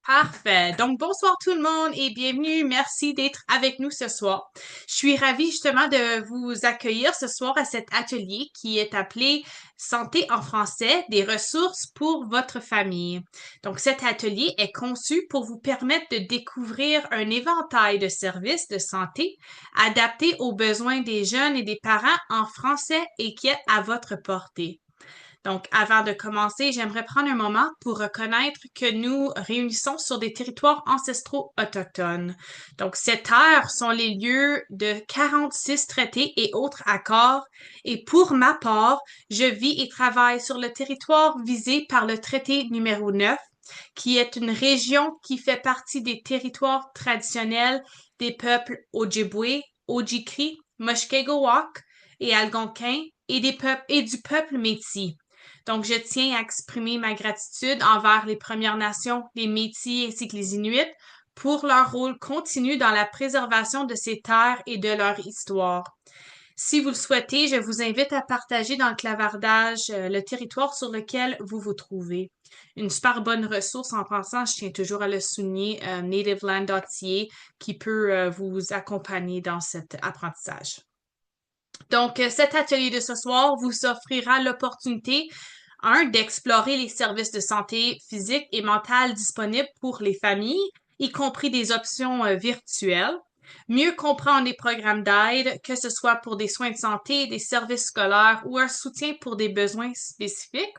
Parfait. Donc, bonsoir tout le monde et bienvenue. Merci d'être avec nous ce soir. Je suis ravie justement de vous accueillir ce soir à cet atelier qui est appelé Santé en français, des ressources pour votre famille. Donc, cet atelier est conçu pour vous permettre de découvrir un éventail de services de santé adaptés aux besoins des jeunes et des parents en français et qui est à votre portée. Donc, avant de commencer, j'aimerais prendre un moment pour reconnaître que nous réunissons sur des territoires ancestraux autochtones. Donc, ces terres sont les lieux de 46 traités et autres accords. Et pour ma part, je vis et travaille sur le territoire visé par le traité numéro 9, qui est une région qui fait partie des territoires traditionnels des peuples Ojibwe, Ojikri, Mushkegowuk et Algonquin et du peuple Métis. Donc, je tiens à exprimer ma gratitude envers les Premières Nations, les Métis ainsi que les Inuits pour leur rôle continu dans la préservation de ces terres et de leur histoire. Si vous le souhaitez, je vous invite à partager dans le clavardage le territoire sur lequel vous vous trouvez. Une super bonne ressource en passant, je tiens toujours à le souligner, nativeland.ca qui peut vous accompagner dans cet apprentissage. Donc, cet atelier de ce soir vous offrira l'opportunité, d'explorer les services de santé physique et mentale disponibles pour les familles, y compris des options virtuelles. Mieux comprendre les programmes d'aide, que ce soit pour des soins de santé, des services scolaires ou un soutien pour des besoins spécifiques,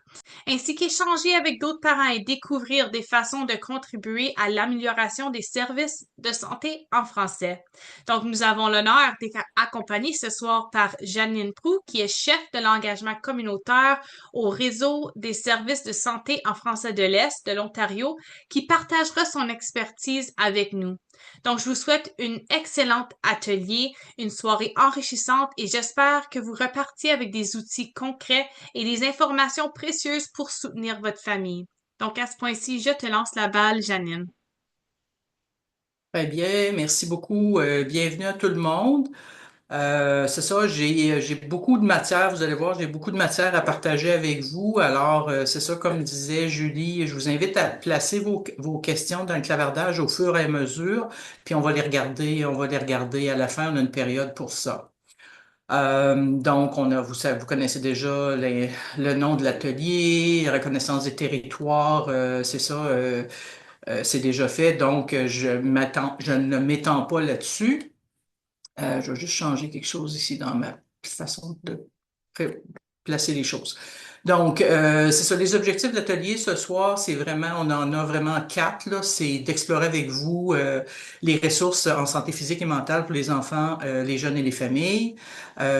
ainsi qu'échanger avec d'autres parents et découvrir des façons de contribuer à l'amélioration des services de santé en français. Donc, nous avons l'honneur d'être accompagnés ce soir par Janine Proux, qui est chef de l'engagement communautaire au réseau des services de santé en français de l'Est de l'Ontario, qui partagera son expertise avec nous. Donc, je vous souhaite une excellente atelier, une soirée enrichissante et j'espère que vous repartiez avec des outils concrets et des informations précieuses pour soutenir votre famille. Donc, à ce point-ci, je te lance la balle, Janine. Très bien, merci beaucoup. Bienvenue à tout le monde. C'est ça, j'ai beaucoup de matière, vous allez voir, j'ai beaucoup de matière à partager avec vous. Alors, c'est ça, comme disait Julie, je vous invite à placer vos questions dans le clavardage au fur et à mesure, puis on va les regarder à la fin, on a une période pour ça. Donc, vous connaissez déjà le nom de l'atelier, reconnaissance des territoires, c'est ça. C'est déjà fait, donc je ne m'étends pas là-dessus. Je vais juste changer quelque chose ici dans ma façon de placer les choses. Donc, c'est ça, les objectifs de l'atelier ce soir, c'est vraiment, on en a vraiment quatre, là, c'est d'explorer avec vous les ressources en santé physique et mentale pour les enfants, les jeunes et les familles,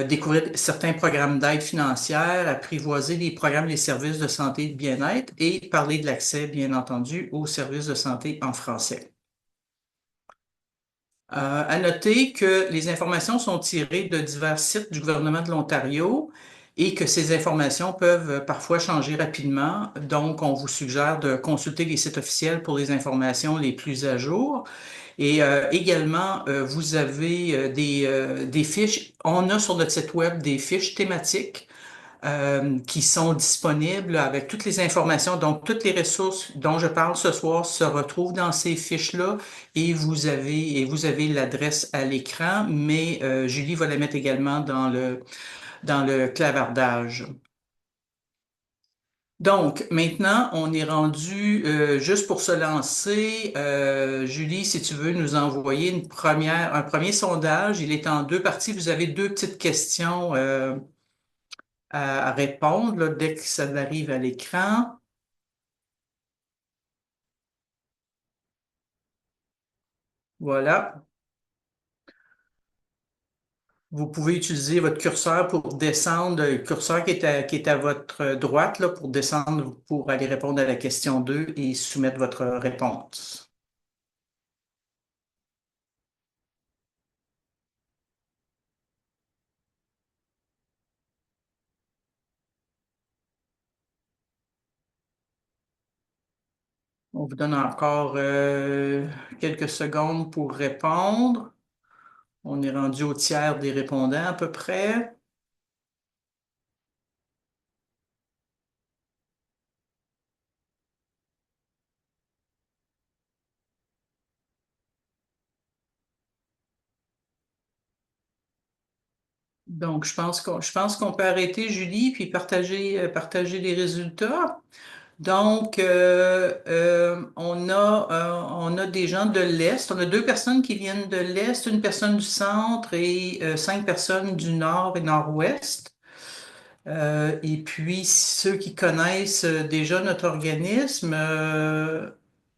découvrir certains programmes d'aide financière, apprivoiser les programmes et les services de santé et de bien-être et parler de l'accès, bien entendu, aux services de santé en français. À noter que les informations sont tirées de divers sites du gouvernement de l'Ontario et que ces informations peuvent parfois changer rapidement. Donc, on vous suggère de consulter les sites officiels pour les informations les plus à jour. Et également, vous avez des fiches. On a sur notre site web des fiches thématiques qui sont disponibles avec toutes les informations. Donc, toutes les ressources dont je parle ce soir se retrouvent dans ces fiches-là et vous avez l'adresse à l'écran, mais Julie va la mettre également dans le clavardage. Donc, maintenant, on est rendu, juste pour se lancer, Julie, si tu veux nous envoyer un premier sondage, il est en deux parties. Vous avez deux petites questions à répondre là, dès que ça arrive à l'écran. Voilà. Vous pouvez utiliser votre curseur pour descendre, le curseur qui est à votre droite là, pour descendre, pour aller répondre à la question 2 et soumettre votre réponse. On vous donne encore quelques secondes pour répondre. On est rendu au tiers des répondants à peu près. Donc, je pense qu'on peut arrêter, Julie, puis partager les résultats. Donc, on a des gens de l'Est. On a deux personnes qui viennent de l'Est, une personne du centre et cinq personnes du nord et nord-ouest. Et puis, ceux qui connaissent déjà notre organisme,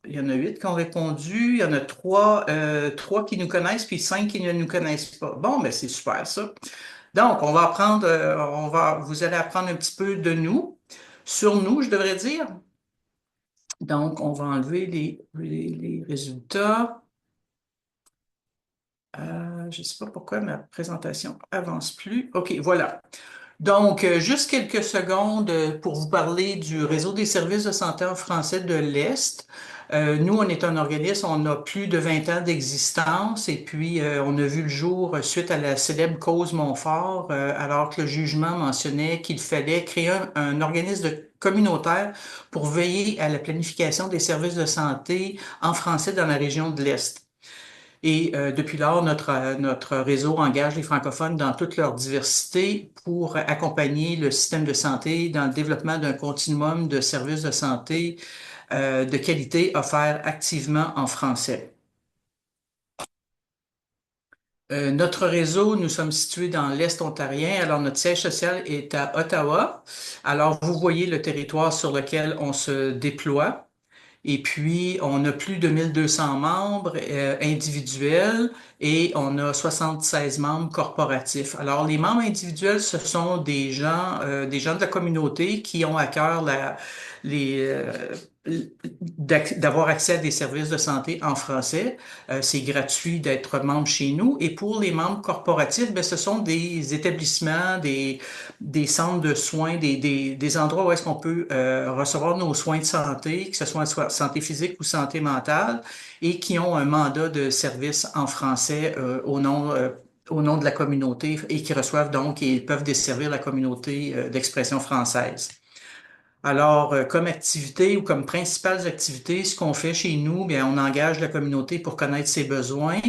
il y en a huit qui ont répondu. Il y en a trois qui nous connaissent, puis cinq qui ne nous connaissent pas. Bon, ben c'est super ça. Donc, vous allez apprendre un petit peu de nous, sur nous, je devrais dire. Donc, on va enlever les résultats. Je ne sais pas pourquoi ma présentation avance plus. OK, voilà. Donc, juste quelques secondes pour vous parler du réseau des services de santé en français de l'Est. Nous, on est un organisme, on a plus de 20 ans d'existence et puis on a vu le jour suite à la célèbre cause Montfort, alors que le jugement mentionnait qu'il fallait créer un organisme communautaire pour veiller à la planification des services de santé en français dans la région de l'Est. Et depuis lors, notre réseau engage les francophones dans toute leur diversité pour accompagner le système de santé dans le développement d'un continuum de services de santé de qualité offerts activement en français. Notre réseau, nous sommes situés dans l'Est ontarien. Alors, notre siège social est à Ottawa. Alors, vous voyez le territoire sur lequel on se déploie. Et puis, on a plus de 1200 membres individuels et on a 76 membres corporatifs. Alors, les membres individuels, ce sont des gens de la communauté qui ont à cœur les, d'avoir accès à des services de santé en français. C'est gratuit d'être membre chez nous. Et pour les membres corporatifs, ben, ce sont des établissements, des centres de soins, des endroits où est-ce qu'on peut recevoir nos soins de santé, que ce soit santé physique ou santé mentale, et qui ont un mandat de service en français au nom de la communauté et qui reçoivent donc et peuvent desservir la communauté d'expression française. Alors, comme activité ou comme principales activités, ce qu'on fait chez nous, bien, on engage la communauté pour connaître ses besoins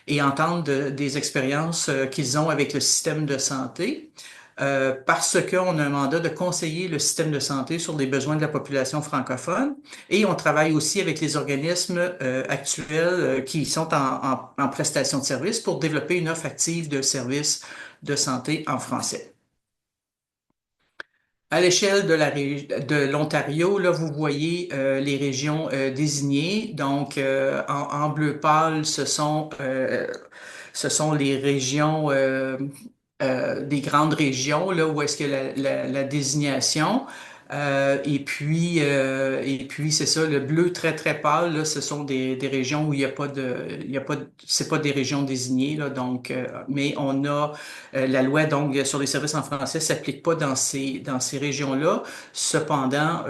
et entendre des expériences qu'ils ont avec le système de santé, parce qu'on a un mandat de conseiller le système de santé sur les besoins de la population francophone. Et on travaille aussi avec les organismes actuels qui sont en prestation de services pour développer une offre active de services de santé en français. À l'échelle de l'Ontario, là, vous voyez les régions désignées. Donc, en bleu pâle, ce sont les régions, des grandes régions, là, où est-ce que la désignation. Et puis c'est ça, le bleu très, très pâle, là, ce sont des régions où c'est pas des régions désignées, là, donc, mais on a la loi donc sur les services en français s'applique pas dans ces régions-là. Cependant,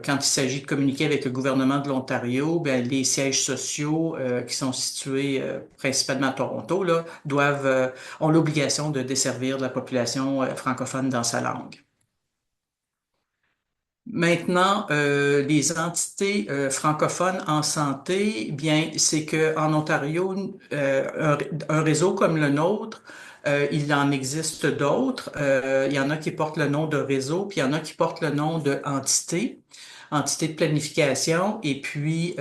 quand il s'agit de communiquer avec le gouvernement de l'Ontario, ben, les sièges sociaux qui sont situés principalement à Toronto là, ont l'obligation de desservir la population francophone dans sa langue. Maintenant, les entités francophones en santé, bien, c'est que en Ontario, un réseau comme le nôtre, il en existe d'autres. Il y en a qui portent le nom de réseau, puis il y en a qui portent le nom de entité de planification. Et puis,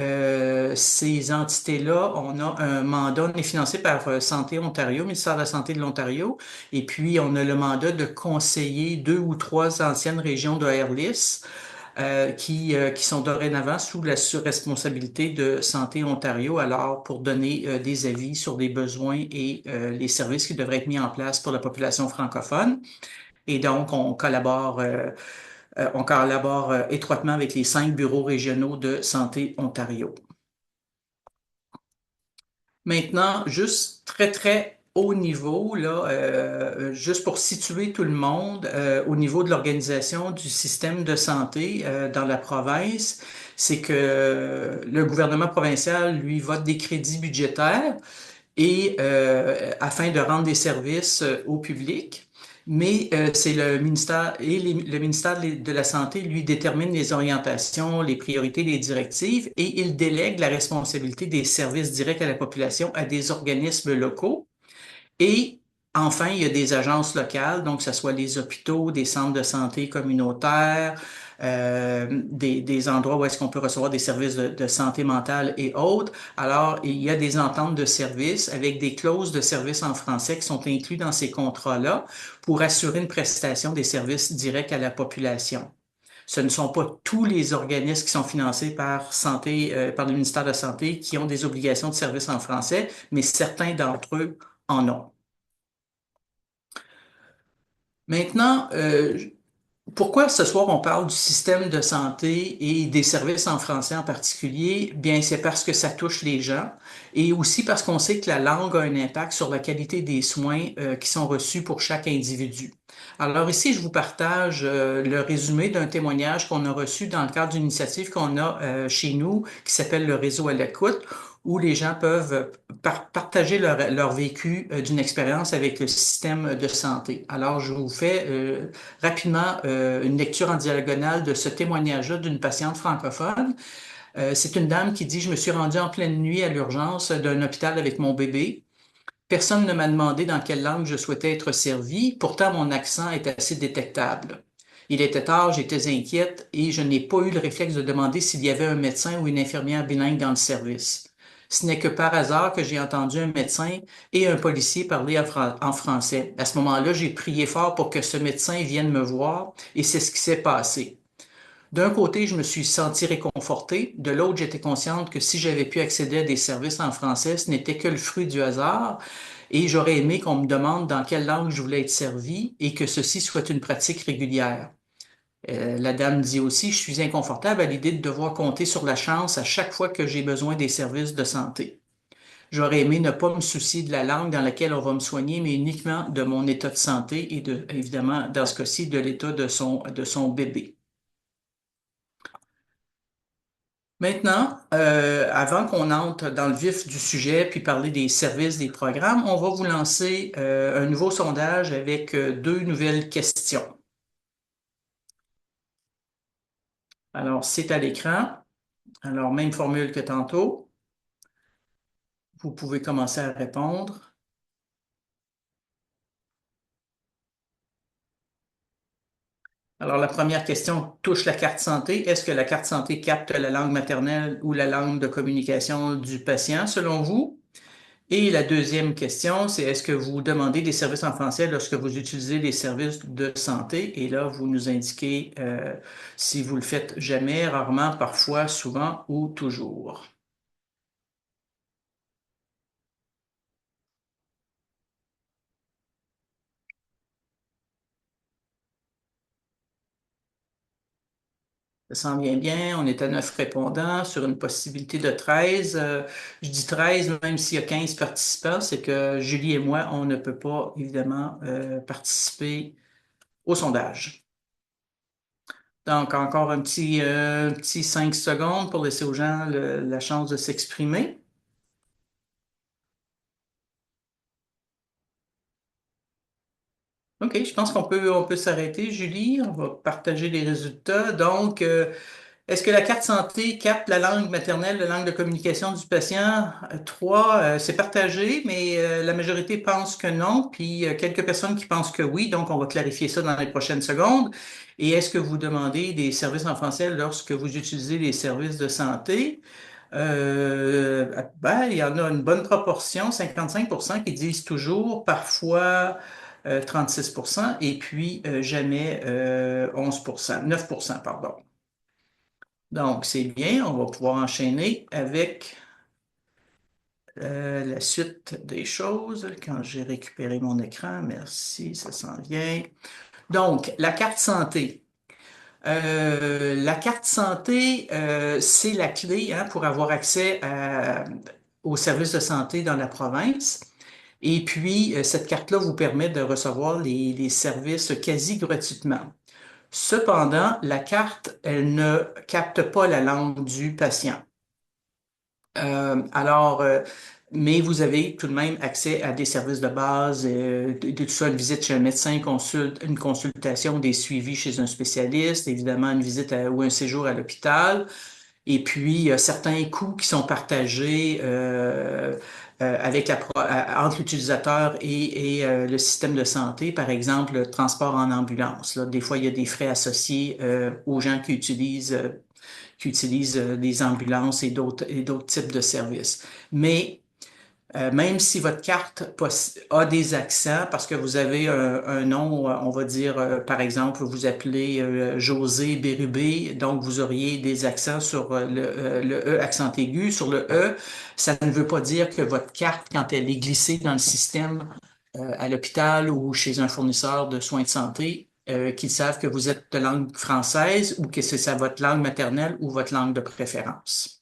ces entités-là, on a un mandat, on est financé par Santé Ontario, ministère de la Santé de l'Ontario. Et puis, on a le mandat de conseiller deux ou trois anciennes régions de Airlis qui sont dorénavant sous la responsabilité de Santé Ontario, alors pour donner des avis sur les besoins et les services qui devraient être mis en place pour la population francophone. Et donc, on collabore étroitement avec les 5 bureaux régionaux de Santé Ontario. Maintenant, juste très, très haut niveau, là, juste pour situer tout le monde au niveau de l'organisation du système de santé dans la province, c'est que le gouvernement provincial, lui, vote des crédits budgétaires et afin de rendre des services au public. Mais c'est le ministère le ministère de la Santé, lui, détermine les orientations, les priorités, les directives et il délègue la responsabilité des services directs à la population à des organismes locaux. Et Enfin, il y a des agences locales, donc que ce soit les hôpitaux, des centres de santé communautaires, des endroits où est-ce qu'on peut recevoir des services de santé mentale et autres. Alors, il y a des ententes de services avec des clauses de services en français qui sont inclus dans ces contrats-là pour assurer une prestation des services directs à la population. Ce ne sont pas tous les organismes qui sont financés par le ministère de la Santé qui ont des obligations de service en français, mais certains d'entre eux en ont. Maintenant, pourquoi ce soir on parle du système de santé et des services en français en particulier? Bien, c'est parce que ça touche les gens et aussi parce qu'on sait que la langue a un impact sur la qualité des soins qui sont reçus pour chaque individu. Alors ici, je vous partage le résumé d'un témoignage qu'on a reçu dans le cadre d'une initiative qu'on a chez nous qui s'appelle le Réseau à l'écoute, où les gens peuvent partager leur vécu d'une expérience avec le système de santé. Alors, je vous fais rapidement une lecture en diagonale de ce témoignage-là d'une patiente francophone. C'est une dame qui dit, je me suis rendue en pleine nuit à l'urgence d'un hôpital avec mon bébé. Personne ne m'a demandé dans quelle langue je souhaitais être servie, pourtant mon accent est assez détectable. Il était tard, j'étais inquiète et je n'ai pas eu le réflexe de demander s'il y avait un médecin ou une infirmière bilingue dans le service. Ce n'est que par hasard que j'ai entendu un médecin et un policier parler en français. À ce moment-là, j'ai prié fort pour que ce médecin vienne me voir et c'est ce qui s'est passé. D'un côté, je me suis sentie réconfortée. De l'autre, j'étais consciente que si j'avais pu accéder à des services en français, ce n'était que le fruit du hasard. Et j'aurais aimé qu'on me demande dans quelle langue je voulais être servie et que ceci soit une pratique régulière. La dame dit aussi, je suis inconfortable à l'idée de devoir compter sur la chance à chaque fois que j'ai besoin des services de santé. J'aurais aimé ne pas me soucier de la langue dans laquelle on va me soigner, mais uniquement de mon état de santé et évidemment, dans ce cas-ci, de l'état de son bébé. Maintenant, avant qu'on entre dans le vif du sujet puis parler des services, des programmes, on va vous lancer un nouveau sondage avec deux nouvelles questions. Alors, c'est à l'écran. Alors, même formule que tantôt. Vous pouvez commencer à répondre. Alors, la première question touche la carte santé. Est-ce que la carte santé capte la langue maternelle ou la langue de communication du patient, selon vous? Et la deuxième question, c'est est-ce que vous demandez des services en français lorsque vous utilisez les services de santé? Et là, vous nous indiquez si vous le faites jamais, rarement, parfois, souvent ou toujours. Ça s'en vient bien. On est à 9 répondants sur une possibilité de 13. Je dis 13 même s'il y a 15 participants, c'est que Julie et moi, on ne peut pas, évidemment, participer au sondage. Donc, encore un petit 5 secondes pour laisser aux gens la chance de s'exprimer. OK, je pense on peut s'arrêter, Julie. On va partager les résultats. Donc, est-ce que la carte santé capte la langue maternelle, la langue de communication du patient? Trois, c'est partagé, mais la majorité pense que non, puis quelques personnes qui pensent que oui, donc on va clarifier ça dans les prochaines secondes. Et est-ce que vous demandez des services en français lorsque vous utilisez les services de santé? Ben, il y en a une bonne proportion, 55% qui disent toujours, parfois 36%, et puis jamais 11%, 9%, pardon. Donc, c'est bien, on va pouvoir enchaîner avec la suite des choses. Quand j'ai récupéré mon écran, merci, ça s'en vient. Donc, la carte santé. La carte santé, c'est la clé hein, pour avoir accès aux services de santé dans la province. Et puis, cette carte-là vous permet de recevoir les services quasi gratuitement. Cependant, la carte, elle ne capte pas la langue du patient. Alors, mais vous avez tout de même accès à des services de base, tout ça, une visite chez un médecin, une consultation, des suivis chez un spécialiste, évidemment une visite ou un séjour à l'hôpital. Et puis, certains coûts qui sont partagés entre l'utilisateur et le système de santé, par exemple, le transport en ambulance. Là, des fois, il y a des frais associés aux gens qui utilisent des ambulances et d'autres types de services. Mais même si votre carte a des accents, parce que vous avez un nom, on va dire, par exemple, vous vous appelez José Bérubé, donc vous auriez des accents sur le E accent aigu. Sur le E, ça ne veut pas dire que votre carte, quand elle est glissée dans le système à l'hôpital ou chez un fournisseur de soins de santé, qu'ils savent que vous êtes de langue française ou que c'est ça votre langue maternelle ou votre langue de préférence.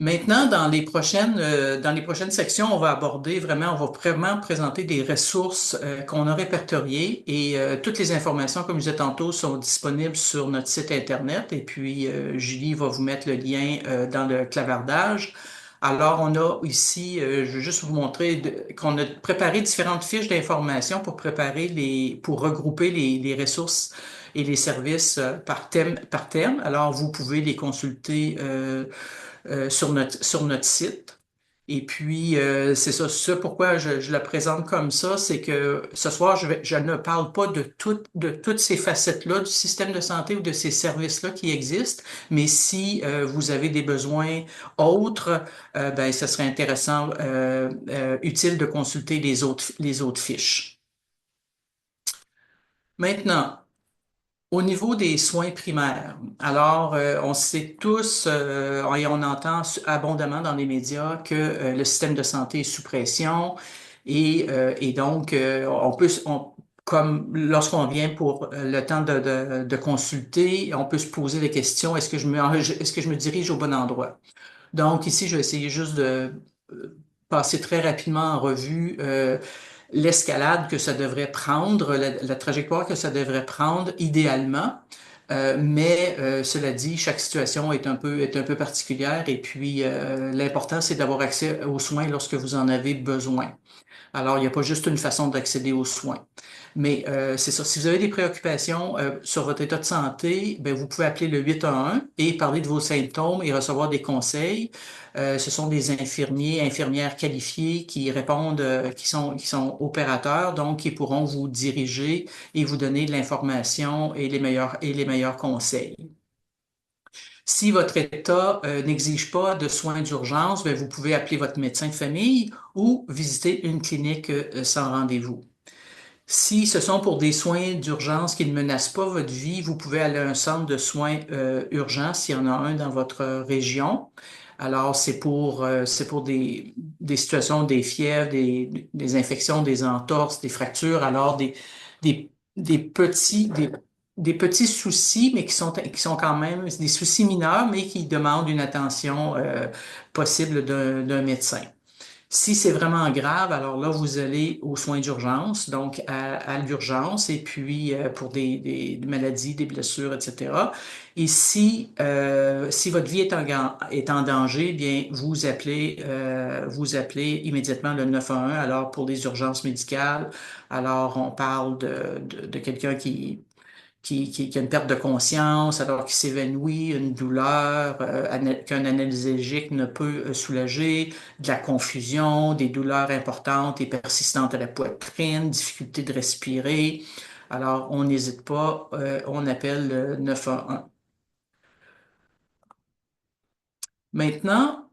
Maintenant, dans les prochaines sections, on va vraiment présenter des ressources qu'on a répertoriées et toutes les informations, comme je disais tantôt, sont disponibles sur notre site Internet et puis Julie va vous mettre le lien dans le clavardage. Alors, on a ici, je veux juste vous montrer qu'on a préparé différentes fiches d'information pour regrouper les ressources et les services par thème. Alors, vous pouvez les consulter sur notre site. Et puis, c'est ça pourquoi je la présente comme ça, c'est que ce soir, je ne parle pas de toutes ces facettes-là du système de santé ou de ces services-là qui existent, mais si vous avez des besoins autres, ben, ce serait intéressant, utile de consulter les autres fiches. Maintenant, au niveau des soins primaires, alors on sait tous et on entend abondamment dans les médias que le système de santé est sous pression et donc comme lorsqu'on vient pour le temps de consulter, on peut se poser la question, est-ce que je me dirige au bon endroit? Donc ici, je vais essayer juste de passer très rapidement en revue l'escalade que ça devrait prendre, la trajectoire que ça devrait prendre idéalement. Mais cela dit, chaque situation est un peu particulière et puis l'important, c'est d'avoir accès aux soins lorsque vous en avez besoin. Alors, il n'y a pas juste une façon d'accéder aux soins. Mais c'est ça. Si vous avez des préoccupations sur votre état de santé, ben, vous pouvez appeler le 811 et parler de vos symptômes et recevoir des conseils. Ce sont des infirmiers, infirmières qualifiés qui répondent, qui sont opérateurs, donc qui pourront vous diriger et vous donner de l'information et les meilleurs conseils. Si votre état n'exige pas de soins d'urgence, ben, vous pouvez appeler votre médecin de famille ou visiter une clinique sans rendez-vous. Si ce sont pour des soins d'urgence qui ne menacent pas votre vie, vous pouvez aller à un centre de soins urgents s'il y en a un dans votre région. Alors, c'est pour des situations, des fièvres, des infections, des entorses, des fractures, alors des petits soucis, mais qui sont quand même des soucis mineurs, mais qui demandent une attention possible d'un médecin. Si c'est vraiment grave, alors là, vous allez aux soins d'urgence, donc à l'urgence, et puis pour des maladies, des blessures, etc. Et si votre vie est en danger, eh bien, vous appelez immédiatement le 911. Alors, pour des urgences médicales, alors on parle de quelqu'un qui a une perte de conscience, alors qu'il s'évanouit, une douleur qu'un analgésique ne peut soulager, de la confusion, des douleurs importantes et persistantes à la poitrine, difficulté de respirer. Alors, on n'hésite pas, on appelle le 911. Maintenant,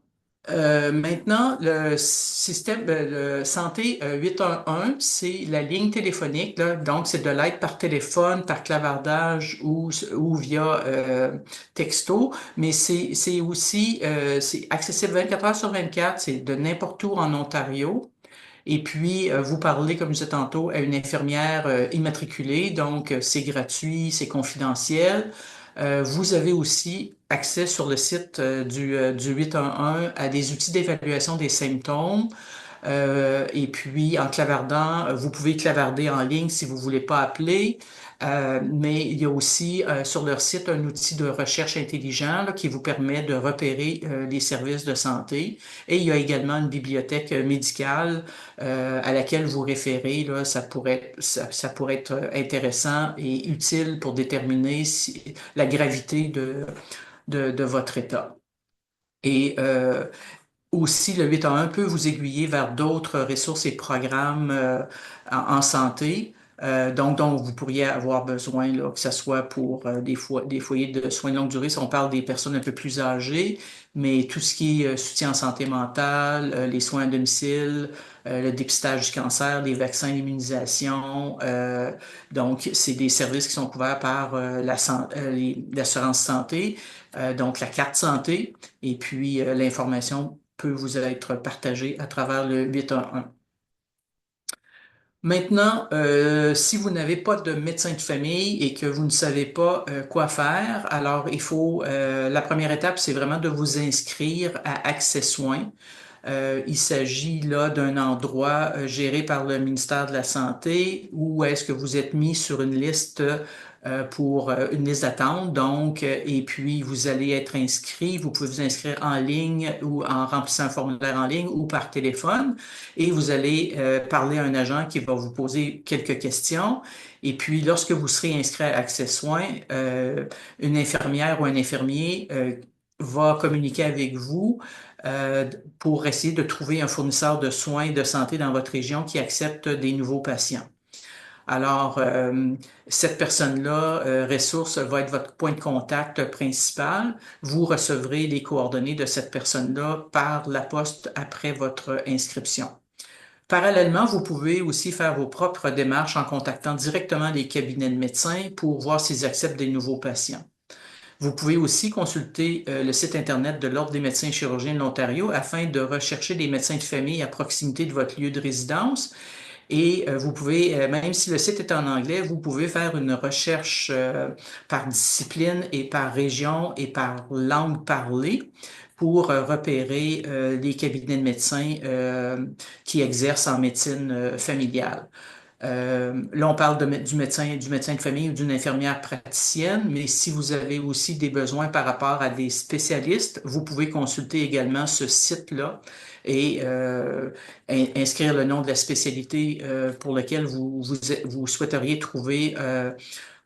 le système de santé 811, c'est la ligne téléphonique, là. Donc, c'est de l'aide par téléphone, par clavardage ou via texto, mais c'est aussi c'est accessible 24 heures sur 24, c'est de n'importe où en Ontario. Et puis, vous parlez, comme je disais tantôt, à une infirmière immatriculée, donc c'est gratuit, c'est confidentiel. Vous avez aussi accès sur le site du 811 à des outils d'évaluation des symptômes. Et puis, en clavardant, vous pouvez clavarder en ligne si vous voulez pas appeler. Mais il y a aussi sur leur site un outil de recherche intelligent là, qui vous permet de repérer les services de santé. Et il y a également une bibliothèque médicale à laquelle vous référez. Là, ça pourrait être intéressant et utile pour déterminer la gravité de votre état. Et aussi, le 811 peut vous aiguiller vers d'autres ressources et programmes en santé, donc dont vous pourriez avoir besoin, là, que ce soit pour des foyers de soins de longue durée, si on parle des personnes un peu plus âgées, mais tout ce qui est soutien en santé mentale, les soins à domicile, le dépistage du cancer, les vaccins, l'immunisation. Donc, c'est des services qui sont couverts par l'assurance santé, donc la carte santé, et puis l'information peut vous être partagée à travers le 811. Maintenant, si vous n'avez pas de médecin de famille et que vous ne savez pas quoi faire, alors la première étape, c'est vraiment de vous inscrire à Accès Soins. Il s'agit là d'un endroit géré par le ministère de la Santé où est-ce que vous êtes mis sur une liste pour une liste d'attente. Donc, et puis vous allez être inscrit. Vous pouvez vous inscrire en ligne ou en remplissant un formulaire en ligne ou par téléphone. Et vous allez parler à un agent qui va vous poser quelques questions. Et puis, lorsque vous serez inscrit à Accès Soins, une infirmière ou un infirmier va communiquer avec vous euh, pour essayer de trouver un fournisseur de soins de santé dans votre région qui accepte des nouveaux patients. Alors, cette personne-là, ressource, va être votre point de contact principal. Vous recevrez les coordonnées de cette personne-là par la poste après votre inscription. Parallèlement, vous pouvez aussi faire vos propres démarches en contactant directement les cabinets de médecins pour voir s'ils acceptent des nouveaux patients. Vous pouvez aussi consulter le site Internet de l'Ordre des médecins chirurgiens de l'Ontario afin de rechercher des médecins de famille à proximité de votre lieu de résidence. Et vous pouvez, même si le site est en anglais, vous pouvez faire une recherche par discipline et par région et par langue parlée pour repérer les cabinets de médecins qui exercent en médecine familiale. Là, on parle du médecin de famille ou d'une infirmière praticienne, mais si vous avez aussi des besoins par rapport à des spécialistes, vous pouvez consulter également ce site-là et inscrire le nom de la spécialité pour lequel vous souhaiteriez trouver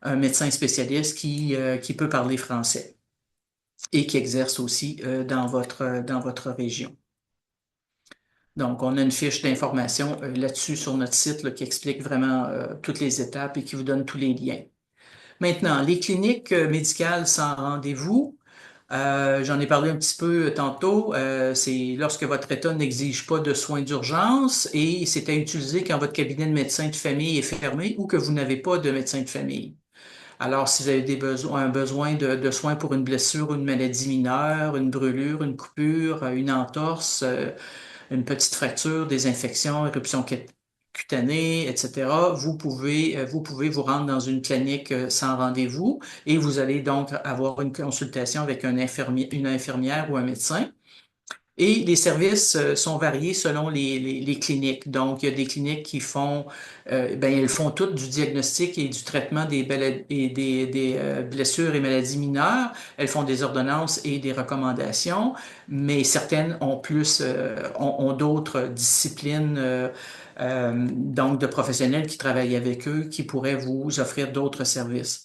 un médecin spécialiste qui peut parler français et qui exerce aussi dans votre région. Donc, on a une fiche d'information là-dessus sur notre site là, qui explique vraiment toutes les étapes et qui vous donne tous les liens. Maintenant, les cliniques médicales sans rendez-vous, j'en ai parlé un petit peu tantôt, c'est lorsque votre État n'exige pas de soins d'urgence et c'est à utiliser quand votre cabinet de médecin de famille est fermé ou que vous n'avez pas de médecin de famille. Alors, si vous avez un besoin de soins pour une blessure, une maladie mineure, une brûlure, une coupure, une entorse, une petite fracture, des infections, éruption cutanée, etc., vous pouvez vous rendre dans une clinique sans rendez-vous et vous allez donc avoir une consultation avec une infirmière ou un médecin. Et les services sont variés selon les cliniques. Donc, il y a des cliniques qui font, ben, elles font toutes du diagnostic et du traitement des blessures et maladies mineures. Elles font des ordonnances et des recommandations, mais certaines ont d'autres disciplines, donc de professionnels qui travaillent avec eux, qui pourraient vous offrir d'autres services.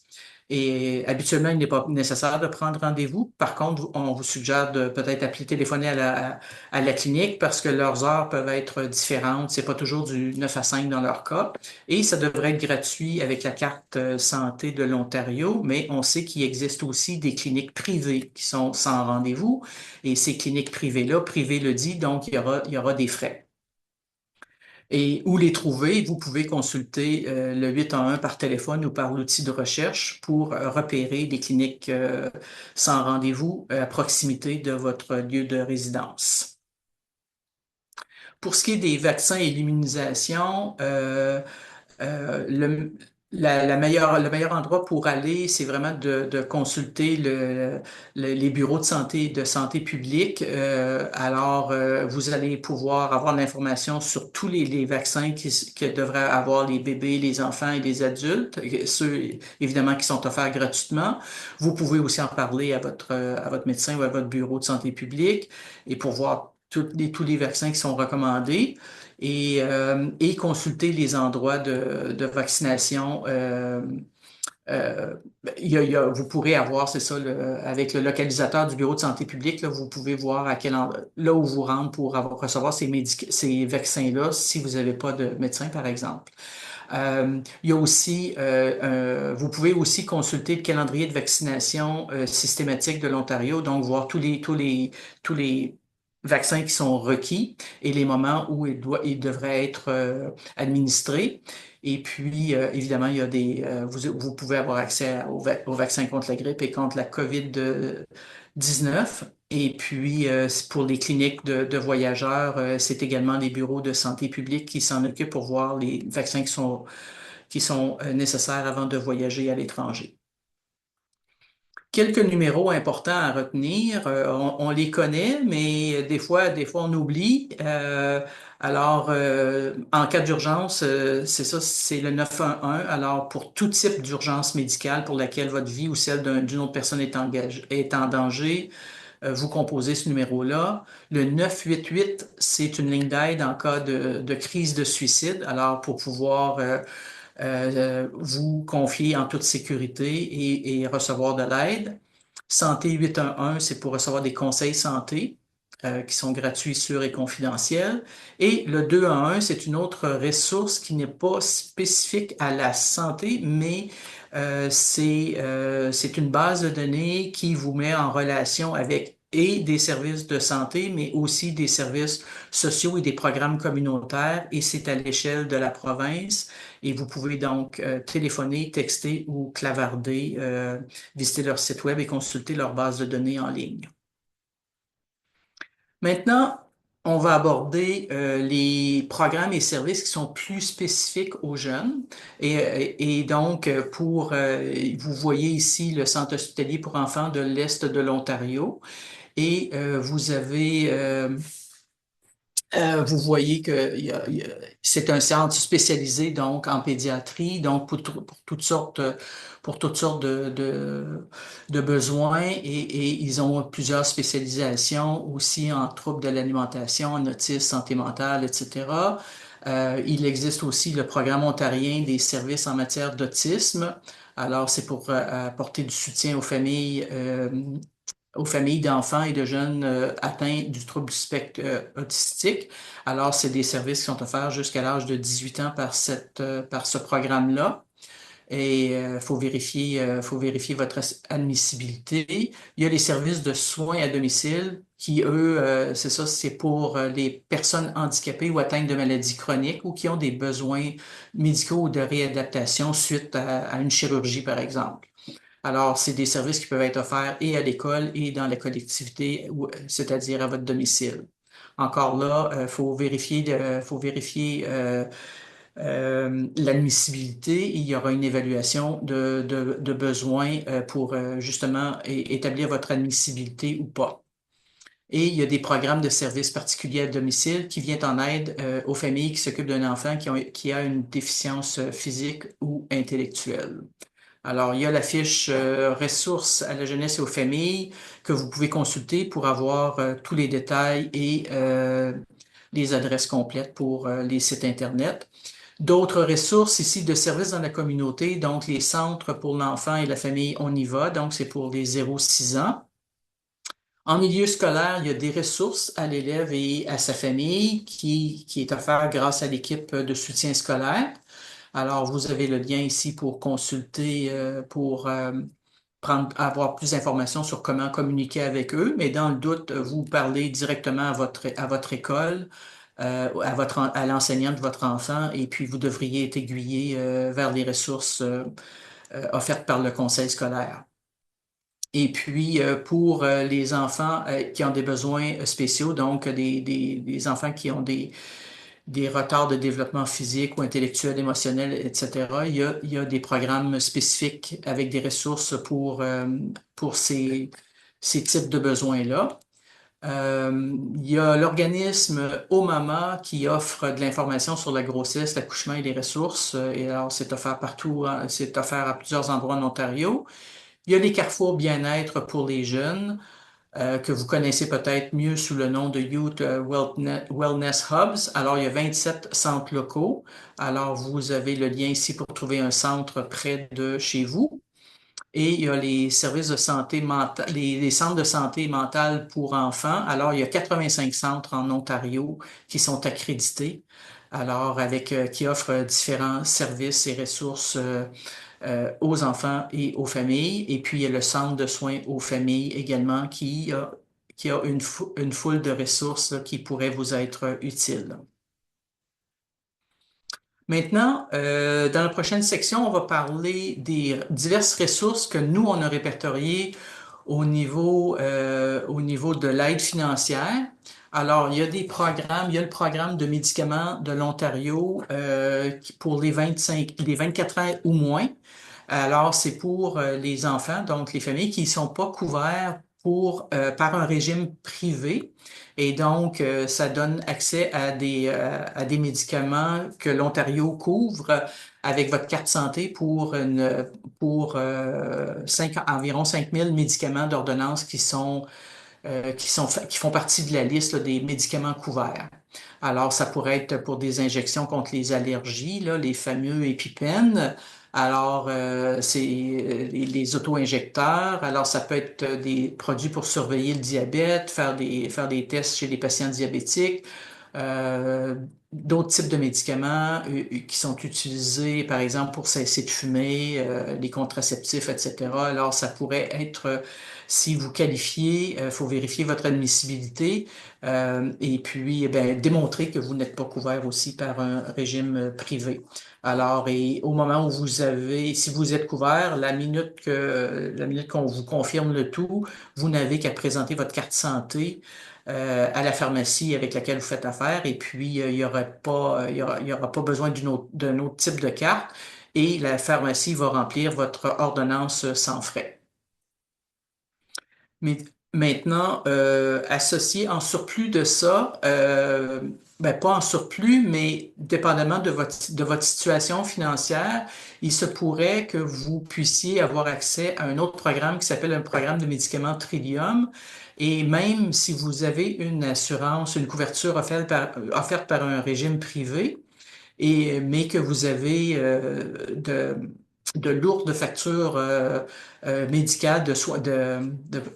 Et habituellement, il n'est pas nécessaire de prendre rendez-vous. Par contre, on vous suggère de peut-être appeler, téléphoner à la clinique parce que leurs heures peuvent être différentes. C'est pas toujours du 9 à 5 dans leur cas. Et ça devrait être gratuit avec la carte santé de l'Ontario, mais on sait qu'il existe aussi des cliniques privées qui sont sans rendez-vous. Et ces cliniques privées-là, privé le dit, donc il y aura des frais. Et où les trouver, vous pouvez consulter le 811 par téléphone ou par l'outil de recherche pour repérer des cliniques sans rendez-vous à proximité de votre lieu de résidence. Pour ce qui est des vaccins et l'immunisation, euh, le, le meilleur endroit pour aller, c'est vraiment de consulter les bureaux de santé publique. Alors, vous allez pouvoir avoir l'information sur tous les vaccins que devraient avoir les bébés, les enfants et les adultes, ceux évidemment qui sont offerts gratuitement. Vous pouvez aussi en parler à votre médecin ou à votre bureau de santé publique et pour voir tous les vaccins qui sont recommandés et consulter les endroits de vaccination euh, vous pourrez avoir, c'est ça, avec le localisateur du Bureau de santé publique, là, vous pouvez voir là où vous rentrez pour recevoir ces vaccins-là si vous n'avez pas de médecin, par exemple. Il y a aussi, vous pouvez aussi consulter le calendrier de vaccination systématique de l'Ontario, donc voir tous les vaccins qui sont requis et les moments où ils devraient être administrés. Et puis, évidemment, il y a vous pouvez avoir accès aux vaccins contre la grippe et contre la COVID-19. Et puis, pour les cliniques de voyageurs, c'est également les bureaux de santé publique qui s'en occupent pour voir les vaccins qui sont nécessaires avant de voyager à l'étranger. Quelques numéros importants à retenir, on les connaît, mais des fois on oublie. En cas d'urgence, c'est ça, c'est le 911. Alors, pour tout type d'urgence médicale pour laquelle votre vie ou celle d'une autre personne est en danger, vous composez ce numéro-là. Le 988, c'est une ligne d'aide en cas de crise de suicide. Alors, pour pouvoir vous confier en toute sécurité et recevoir de l'aide. Santé 811, c'est pour recevoir des conseils santé qui sont gratuits, sûrs et confidentiels. Et le 211, c'est une autre ressource qui n'est pas spécifique à la santé, mais c'est une base de données qui vous met en relation avec et des services de santé, mais aussi des services sociaux et des programmes communautaires, et c'est à l'échelle de la province. Et vous pouvez donc téléphoner, texter ou clavarder, visiter leur site web et consulter leur base de données en ligne. Maintenant, on va aborder les programmes et services qui sont plus spécifiques aux jeunes. Et donc, vous voyez ici le Centre hospitalier pour enfants de l'Est de l'Ontario. Et vous voyez que c'est un centre spécialisé donc en pédiatrie, donc pour toutes sortes de besoins et ils ont plusieurs spécialisations aussi en troubles de l'alimentation, en autisme, santé mentale, etc. Il existe aussi le programme ontarien des services en matière d'autisme. Alors, c'est pour apporter du soutien aux familles d'enfants et de jeunes atteints du trouble du spectre autistique. Alors, c'est des services qui sont offerts jusqu'à l'âge de 18 ans par ce programme-là. Et faut vérifier votre admissibilité. Il y a les services de soins à domicile qui, eux, c'est ça, c'est pour les personnes handicapées ou atteintes de maladies chroniques ou qui ont des besoins médicaux ou de réadaptation suite à une chirurgie, par exemple. Alors, c'est des services qui peuvent être offerts et à l'école et dans la collectivité, c'est-à-dire à votre domicile. Encore là, faut vérifier l'admissibilité. Il y aura une évaluation de besoins pour justement établir votre admissibilité ou pas. Et il y a des programmes de services particuliers à domicile qui viennent en aide aux familles qui s'occupent d'un enfant qui a une déficience physique ou intellectuelle. Alors, il y a la fiche ressources à la jeunesse et aux familles que vous pouvez consulter pour avoir tous les détails et les adresses complètes pour les sites Internet. D'autres ressources ici de services dans la communauté, donc les centres pour l'enfant et la famille On y va, donc c'est pour les 0-6 ans. En milieu scolaire, il y a des ressources à l'élève et à sa famille qui est offert grâce à l'équipe de soutien scolaire. Alors, vous avez le lien ici pour consulter, avoir plus d'informations sur comment communiquer avec eux. Mais dans le doute, vous parlez directement à votre école, à l'enseignant de votre enfant, et puis vous devriez être aiguillé, vers les ressources, offertes par le conseil scolaire. Et puis, pour les enfants qui ont des besoins spéciaux, donc des enfants qui ont des retards de développement physique ou intellectuel, émotionnel, etc. Il y a des programmes spécifiques avec des ressources pour ces types de besoins-là. Il y a l'organisme OMAMA qui offre de l'information sur la grossesse, l'accouchement et les ressources. Et alors, c'est offert partout, hein, c'est offert à plusieurs endroits en Ontario. Il y a les carrefours bien-être pour les jeunes. que vous connaissez peut-être mieux sous le nom de Youth Wellness Hubs. Alors, il y a 27 centres locaux. Alors, vous avez le lien ici pour trouver un centre près de chez vous. Et il y a les services de santé mentale, les centres de santé mentale pour enfants. Alors, il y a 85 centres en Ontario qui sont accrédités. Alors, qui offrent différents services et ressources aux enfants et aux familles. Et puis, il y a le centre de soins aux familles également qui a une foule de ressources là, qui pourraient vous être utiles. Maintenant, dans la prochaine section, on va parler des diverses ressources que nous, on a répertoriées au niveau de l'aide financière. Alors, il y a des programmes, il y a le programme de médicaments de l'Ontario pour les 24 ans ou moins. Alors, c'est pour les enfants, donc les familles qui ne sont pas couverts par un régime privé. Et donc, ça donne accès à des médicaments que l'Ontario couvre avec votre carte santé pour environ 5000 médicaments d'ordonnance qui font partie de la liste là, des médicaments couverts. Alors, ça pourrait être pour des injections contre les allergies, là, les fameux EpiPen. Alors, c'est les auto-injecteurs. Alors, ça peut être des produits pour surveiller le diabète, faire des tests chez les patients diabétiques. Euh, D'autres types de médicaments qui sont utilisés, par exemple, pour cesser de fumer, les contraceptifs, etc. Alors, ça pourrait être, si vous qualifiez, il faut vérifier votre admissibilité et puis, eh ben, démontrer que vous n'êtes pas couvert aussi par un régime privé. Alors, et au moment où si vous êtes couvert, la minute qu'on vous confirme le tout, vous n'avez qu'à présenter votre carte santé à la pharmacie avec laquelle vous faites affaire et puis il y aura pas, il y aura pas besoin d'un autre type de carte et la pharmacie va remplir votre ordonnance sans frais. Mais maintenant, associé en surplus de ça, ben pas en surplus, mais dépendamment de votre situation financière, il se pourrait que vous puissiez avoir accès à un autre programme qui s'appelle un programme de médicaments Trillium. Et même si vous avez une assurance, une couverture offerte par un régime privé, mais que vous avez de lourdes factures médicales,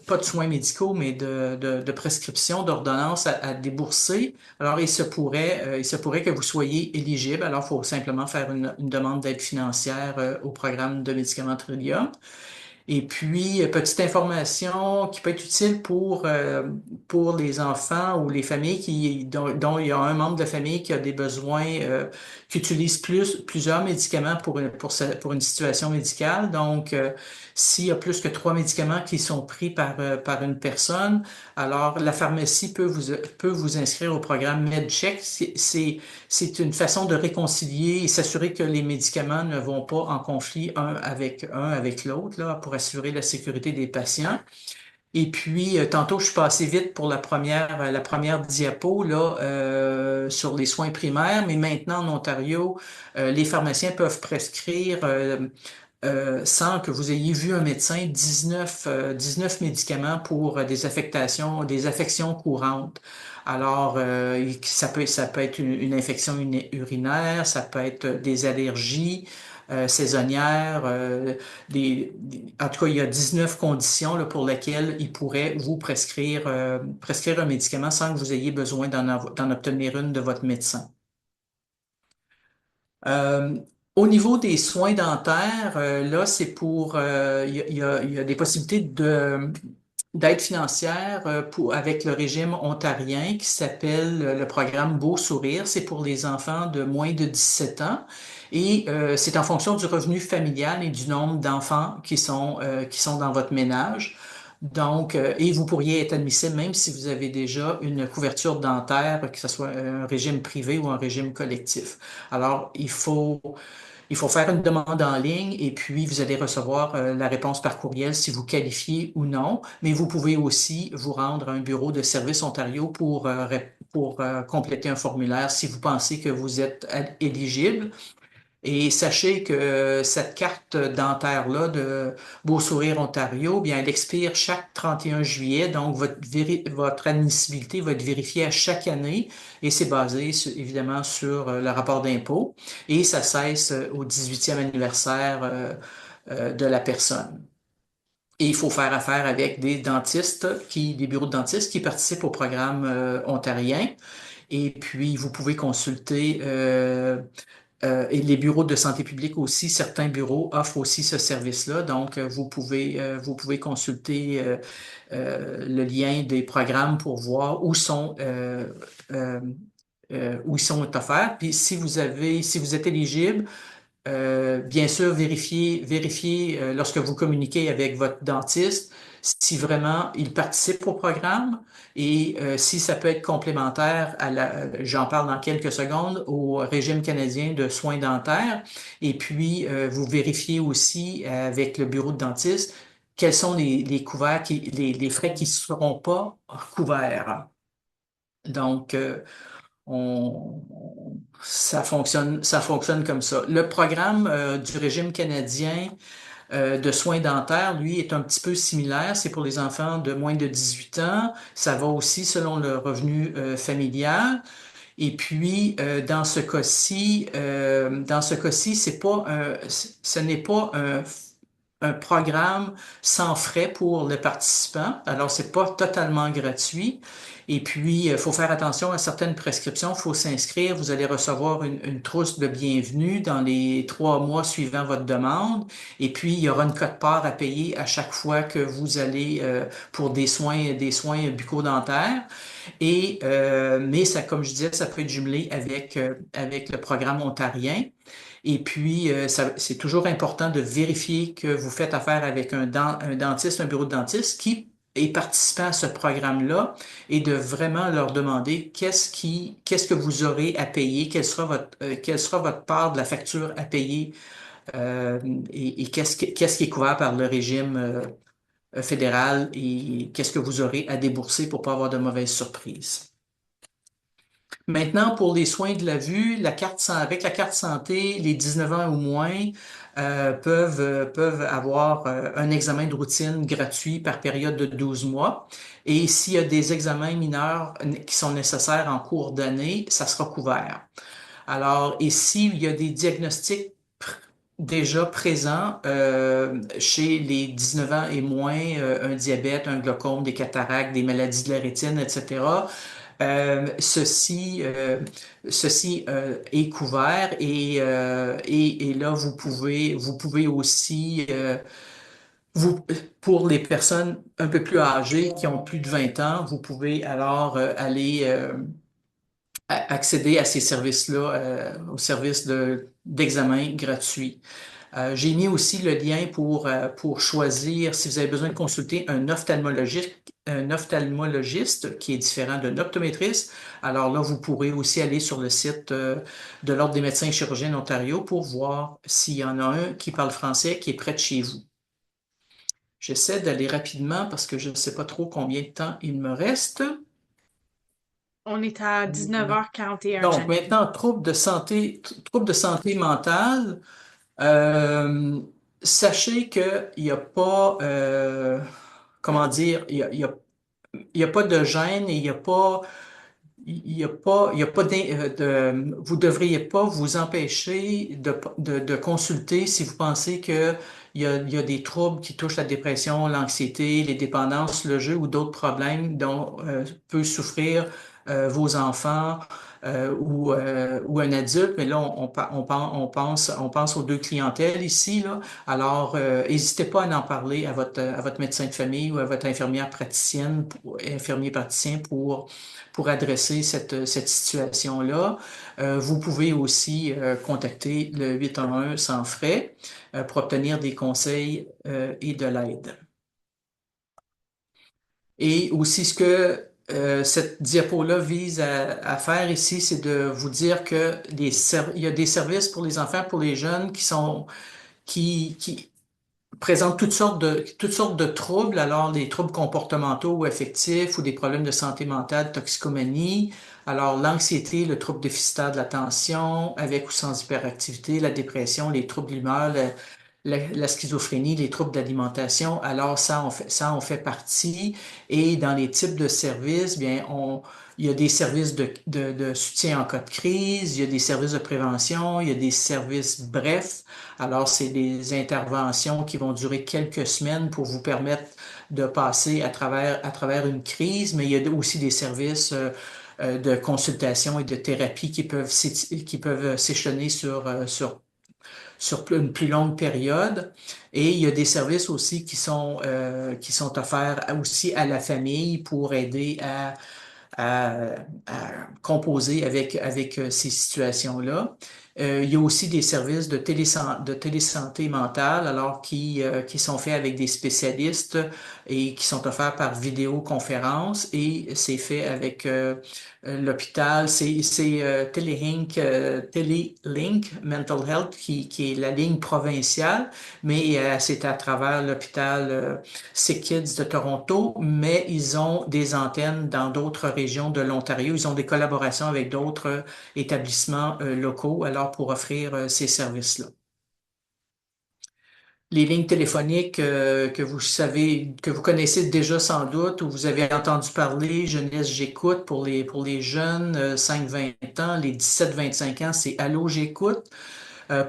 pas de soins médicaux, mais de prescriptions, d'ordonnances à débourser. Alors, il se pourrait que vous soyez éligible. Alors, il faut simplement faire une demande d'aide financière au programme de médicaments Trillium. Et puis, petite information qui peut être utile pour les enfants ou les familles dont il y a un membre de la famille qui a des besoins, qui utilise plusieurs médicaments pour une situation médicale. Donc, s'il y a plus que 3 médicaments qui sont pris par une personne, alors la pharmacie peut vous inscrire au programme MedCheck. C'est une façon de réconcilier et s'assurer que les médicaments ne vont pas en conflit un avec l'autre, là, pour assurer la sécurité des patients. Et puis, tantôt, je suis passé vite pour la première diapo là, sur les soins primaires, mais maintenant en Ontario, les pharmaciens peuvent prescrire sans que vous ayez vu un médecin 19 médicaments pour des affections courantes. Alors, ça peut être une infection urinaire, ça peut être des allergies saisonnières, en tout cas, il y a 19 conditions là, pour lesquelles il pourrait vous prescrire un médicament sans que vous ayez besoin d'en obtenir une de votre médecin. Euh, Au niveau des soins dentaires, là, il y a des possibilités d'aide financière avec le régime ontarien qui s'appelle le programme Beau Sourire. C'est pour les enfants de moins de 17 ans et c'est en fonction du revenu familial et du nombre d'enfants qui sont dans votre ménage. Donc, et vous pourriez être admissible même si vous avez déjà une couverture dentaire, que ce soit un régime privé ou un régime collectif. Alors, il faut faire une demande en ligne et puis vous allez recevoir la réponse par courriel si vous qualifiez ou non. Mais vous pouvez aussi vous rendre à un bureau de Service Ontario pour compléter un formulaire si vous pensez que vous êtes éligible. Et sachez que cette carte dentaire-là de Beau Sourire Ontario, bien, elle expire chaque 31 juillet, donc votre admissibilité va être vérifiée à chaque année et c'est basé évidemment sur le rapport d'impôt et ça cesse au 18e anniversaire de la personne. Et il faut faire affaire avec des bureaux de dentistes qui participent au programme ontarien. Et puis, vous pouvez consulter et les bureaux de santé publique aussi, certains bureaux offrent aussi ce service-là. Donc, vous pouvez consulter le lien des programmes pour voir euh, où ils sont offerts. Puis, si vous êtes éligible, bien sûr, vérifiez lorsque vous communiquez avec votre dentiste si vraiment il participe au programme et si ça peut être complémentaire j'en parle dans quelques secondes, au régime canadien de soins dentaires. Et puis, vous vérifiez aussi avec le bureau de dentiste quels sont les couverts, les frais qui ne seront pas couverts. Donc, ça fonctionne comme ça. Le programme du régime canadien de soins dentaires, lui, est un petit peu similaire. C'est pour les enfants de moins de 18 ans. Ça va aussi selon le revenu familial. Et puis, dans ce cas-ci, ce n'est pas un programme sans frais pour le participant. Alors, c'est pas totalement gratuit. Et puis, il faut faire attention à certaines prescriptions. Il faut s'inscrire. Vous allez recevoir une trousse de bienvenue dans les 3 mois suivant votre demande. Et puis, il y aura une quote-part à payer à chaque fois que vous allez pour des soins bucco-dentaires. Mais ça, comme je disais, ça peut être jumelé avec le programme ontarien. Et puis, c'est toujours important de vérifier que vous faites affaire avec un dentiste, un bureau de dentiste qui est participant à ce programme-là et de vraiment leur demander qu'est-ce que vous aurez à payer, quelle sera votre part de la facture à payer et qu'est-ce qui est couvert par le régime fédéral et qu'est-ce que vous aurez à débourser pour pas avoir de mauvaises surprises. Maintenant, pour les soins de la vue, avec la carte santé, les 19 ans ou moins peuvent avoir un examen de routine gratuit par période de 12 mois. Et s'il y a des examens mineurs qui sont nécessaires en cours d'année, ça sera couvert. Alors, et s'il y a des diagnostics déjà présents chez les 19 ans et moins, un diabète, un glaucome, des cataractes, des maladies de la rétine, etc., ceci est couvert et là vous pouvez aussi vous pour les personnes un peu plus âgées qui ont plus de 20 ans, vous pouvez alors aller accéder à ces services-là, aux services d'examen gratuits. J'ai mis aussi le lien pour choisir si vous avez besoin de consulter un ophtalmologiste qui est différent d'un optométriste. Alors là, vous pourrez aussi aller sur le site de l'Ordre des médecins et chirurgiens d'Ontario pour voir s'il y en a un qui parle français qui est près de chez vous. J'essaie d'aller rapidement parce que je ne sais pas trop combien de temps il me reste. On est à 19h41, Donc Janine. maintenant, troubles de santé mentale. Euh, Sachez qu'il n'y a pas, comment dire, il y a pas de gêne et il y a pas vous devriez pas vous empêcher de consulter si vous pensez que il y a des troubles qui touchent la dépression, l'anxiété, les dépendances, le jeu ou d'autres problèmes dont peut souffrir vos enfants ou un adulte. Mais là, on pense aux deux clientèles ici, là. Alors, n'hésitez pas à en parler à votre médecin de famille ou à votre infirmière praticienne, infirmier praticien pour adresser cette situation-là. Vous pouvez aussi contacter le 811 sans frais pour obtenir des conseils et de l'aide. Et aussi, ce que cette diapo-là vise à faire ici, c'est de vous dire que il y a des services pour les enfants, pour les jeunes qui présentent toutes sortes de troubles, alors des troubles comportementaux ou affectifs ou des problèmes de santé mentale, toxicomanie. Alors, l'anxiété, le trouble déficitaire de l'attention, avec ou sans hyperactivité, la dépression, les troubles de l'humeur, la schizophrénie, les troubles d'alimentation. Alors, ça en fait partie. Et dans les types de services, bien, il y a des services de soutien en cas de crise, il y a des services de prévention, il y a des services brefs. Alors, c'est des interventions qui vont durer quelques semaines pour vous permettre de passer à travers une crise, mais il y a aussi des services de consultation et de thérapie qui peuvent s'échelonner sur une plus longue période. Et il y a des services aussi qui sont offerts aussi à la famille pour aider à, composer avec ces situations-là. Il y a aussi des services de télésanté mentale, alors qui sont faits avec des spécialistes et qui sont offerts par vidéoconférence et c'est fait avec l'hôpital. C'est Telelink Mental Health qui est la ligne provinciale, mais c'est à travers l'hôpital Sick Kids de Toronto, mais ils ont des antennes dans d'autres régions de l'Ontario. Ils ont des collaborations avec d'autres établissements locaux, alors pour offrir ces services-là. Les lignes téléphoniques que vous savez, que vous connaissez déjà sans doute, ou vous avez entendu parler, Jeunesse J'écoute pour les jeunes 5-20 ans, les 17-25 ans, c'est Allô J'écoute.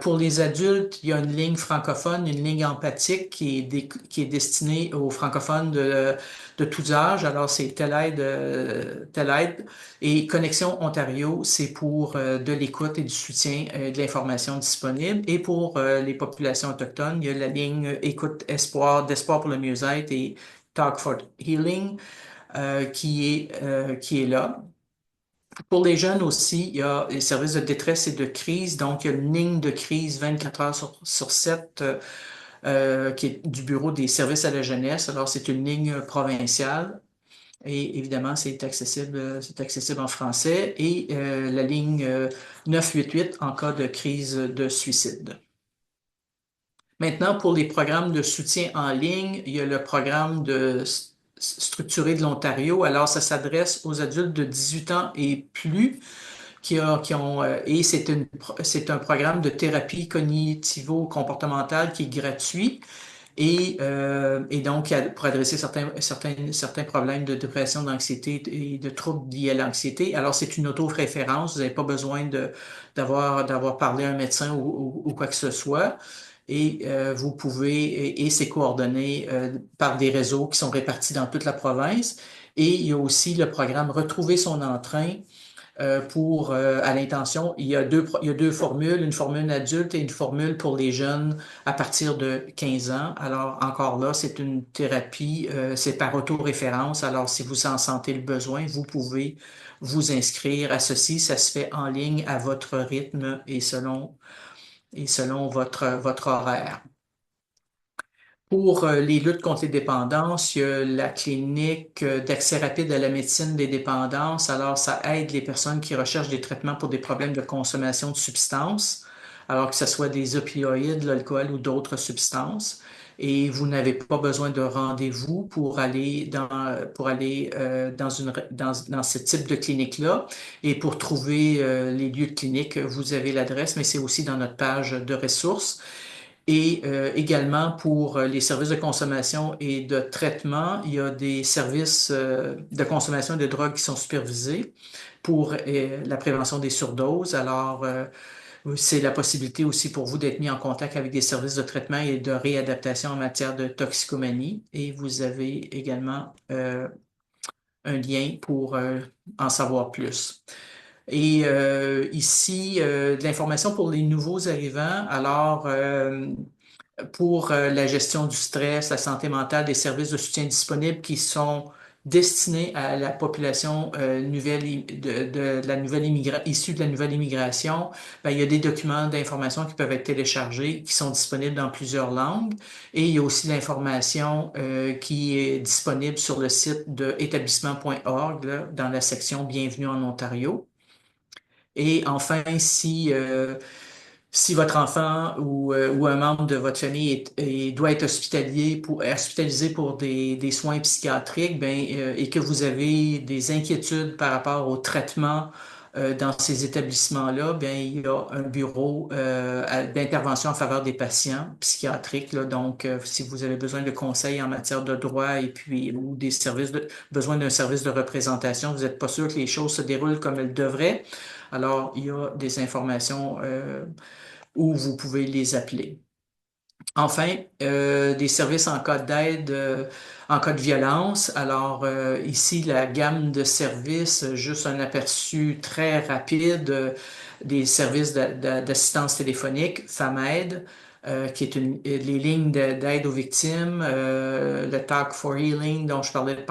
Pour les adultes, il y a une ligne francophone, une ligne empathique qui est destinée aux francophones de tous âges. Alors, c'est Telle Aide. Et Connexion Ontario, c'est pour de l'écoute et du soutien de l'information disponible. Et pour les populations autochtones, il y a la ligne Écoute Espoir, d'Espoir pour le mieux-être et Talk for Healing qui est là. Pour les jeunes aussi, il y a les services de détresse et de crise. Donc, il y a une ligne de crise 24 heures sur 7 qui est du Bureau des services à la jeunesse. Alors, c'est une ligne provinciale et évidemment, c'est accessible en français. Et la ligne 988 en cas de crise de suicide. Maintenant, pour les programmes de soutien en ligne, il y a le programme structuré de l'Ontario. Alors, ça s'adresse aux adultes de 18 ans et plus et c'est un programme de thérapie cognitivo-comportementale qui est gratuit et donc pour adresser certains problèmes de dépression, d'anxiété et de troubles liés à l'anxiété. Alors, c'est une auto-référence. Vous n'avez pas besoin d'avoir parlé à un médecin ou quoi que ce soit. Et vous pouvez, et c'est coordonné par des réseaux qui sont répartis dans toute la province. Et il y a aussi le programme Retrouver son entrain à l'intention. Il y a deux formules, une formule adulte et une formule pour les jeunes à partir de 15 ans. Alors, encore là, c'est une thérapie, c'est par autoréférence. Alors, si vous en sentez le besoin, vous pouvez vous inscrire à ceci. Ça se fait en ligne à votre rythme et selon votre horaire. Pour les luttes contre les dépendances, il y a la clinique d'accès rapide à la médecine des dépendances. Alors, ça aide les personnes qui recherchent des traitements pour des problèmes de consommation de substances, alors que ce soit des opioïdes, l'alcool ou d'autres substances. Et vous n'avez pas besoin de rendez-vous pour aller dans ce type de clinique-là. Et pour trouver les lieux de clinique, vous avez l'adresse, mais c'est aussi dans notre page de ressources. Et également pour les services de consommation et de traitement, il y a des services de consommation de drogues qui sont supervisés pour la prévention des surdoses. Alors, c'est la possibilité aussi pour vous d'être mis en contact avec des services de traitement et de réadaptation en matière de toxicomanie. Et vous avez également un lien pour en savoir plus. Et ici, de l'information pour les nouveaux arrivants. Alors, pour la gestion du stress, la santé mentale, des services de soutien disponibles qui sont destinés à la population de la nouvelle issue de la nouvelle immigration, ben, il y a des documents d'information qui peuvent être téléchargés, qui sont disponibles dans plusieurs langues. Et il y a aussi l'information qui est disponible sur le site de établissement.org, là, dans la section Bienvenue en Ontario. Et enfin, si si votre enfant ou un membre de votre famille doit être hospitalisé pour des soins psychiatriques, ben, et que vous avez des inquiétudes par rapport au traitement dans ces établissements-là, ben, il y a un bureau d'intervention en faveur des patients psychiatriques, là. Donc, si vous avez besoin de conseils en matière de droit et puis ou des besoin d'un service de représentation, vous n'êtes pas sûr que les choses se déroulent comme elles devraient. Alors, il y a des informations où vous pouvez les appeler. Enfin, des services en cas d'aide, en cas de violence. Alors, ici, la gamme de services, juste un aperçu très rapide des services d'assistance téléphonique, FAMAID, qui est les lignes d'aide aux victimes, le Talk for Healing dont je parlais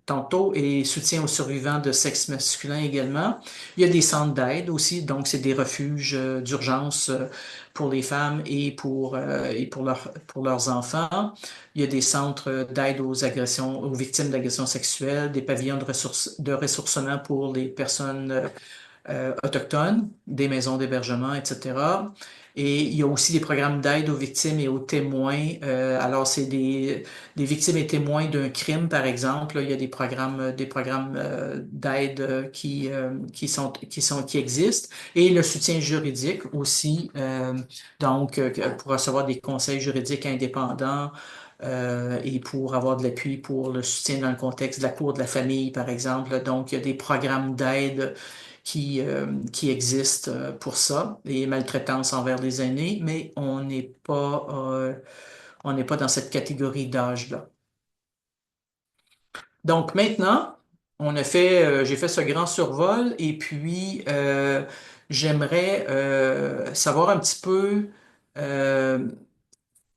tantôt, et soutien aux survivants de sexe masculin également. Il y a des centres d'aide aussi, donc c'est des refuges d'urgence pour les femmes et pour leurs enfants. Il y a des centres d'aide aux agressions, aux victimes d'agressions sexuelles, des pavillons de ressourcement pour les personnes autochtones, des maisons d'hébergement, etc. Et il y a aussi des programmes d'aide aux victimes et aux témoins. Alors, c'est des victimes et témoins d'un crime, par exemple. Là, il y a des programmes d'aide qui existent. Et le soutien juridique aussi. Donc, pour recevoir des conseils juridiques indépendants. Et pour avoir de l'appui pour le soutien dans le contexte de la cour de la famille, par exemple. Donc, il y a des programmes d'aide qui existent pour ça, les maltraitances envers les aînés, mais on n'est pas dans cette catégorie d'âge-là. Donc maintenant, j'ai fait ce grand survol et puis j'aimerais savoir un petit peu euh,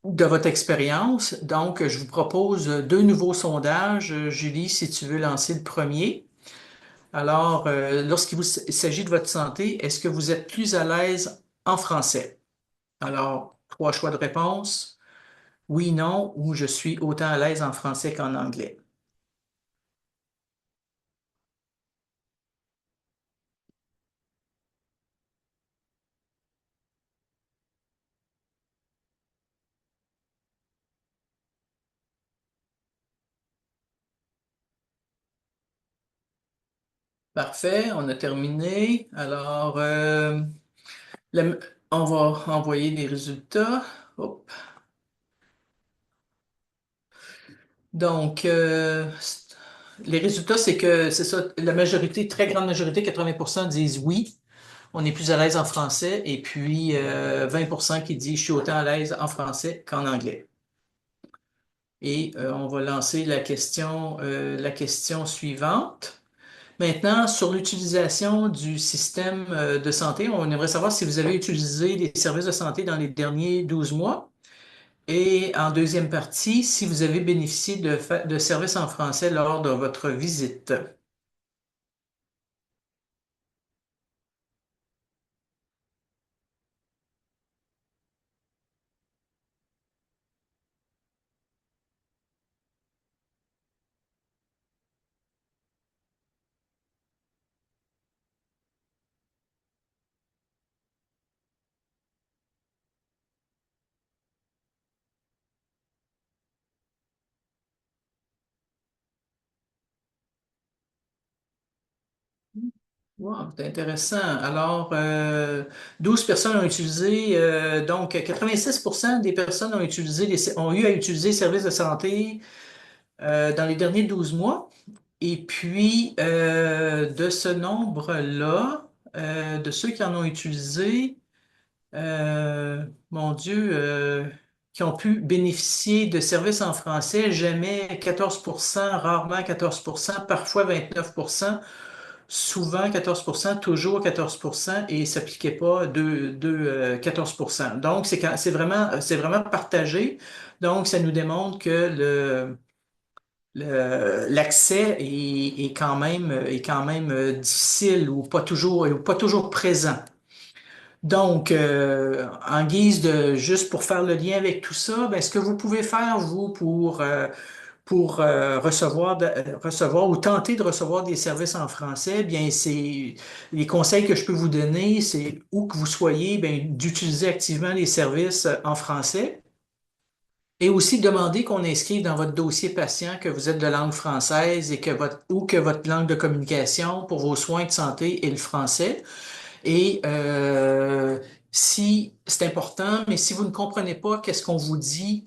de votre expérience. Donc, je vous propose deux nouveaux sondages. Julie, si tu veux lancer le premier. Alors, il s'agit de votre santé, est-ce que vous êtes plus à l'aise en français? Alors, trois choix de réponse. Oui, non, ou je suis autant à l'aise en français qu'en anglais. Parfait, on a terminé. Alors, la- on va envoyer les résultats. Hop. Donc, les résultats, c'est ça, la majorité, très grande majorité, 80% disent oui. On est plus à l'aise en français et puis 20% qui dit je suis autant à l'aise en français qu'en anglais. Et on va lancer la question suivante. Maintenant, sur l'utilisation du système de santé, on aimerait savoir si vous avez utilisé les services de santé dans les derniers 12 mois. Et en deuxième partie, si vous avez bénéficié de services en français lors de votre visite. Wow, c'est intéressant. Alors, 12 personnes ont utilisé, donc 86% des personnes ont eu à utiliser les services de santé dans les derniers 12 mois. Et puis, de ce nombre-là, de ceux qui en ont utilisé, mon Dieu, qui ont pu bénéficier de services en français, jamais 14%, rarement 14%, parfois 29%, souvent 14%, toujours 14%, et s'appliquait pas 14%. Donc, c'est vraiment partagé. Donc, ça nous démontre que l'accès est quand même difficile ou pas toujours présent. Donc, en guise de, juste pour faire le lien avec tout ça, ben, ce que vous pouvez faire, vous, pour recevoir ou tenter de recevoir des services en français, bien, c'est les conseils que je peux vous donner, c'est où que vous soyez, bien, d'utiliser activement les services en français. Et aussi demander qu'on inscrive dans votre dossier patient que vous êtes de langue française et que ou que votre langue de communication pour vos soins de santé est le français. Et si c'est important, mais si vous ne comprenez pas qu'est-ce qu'on vous dit,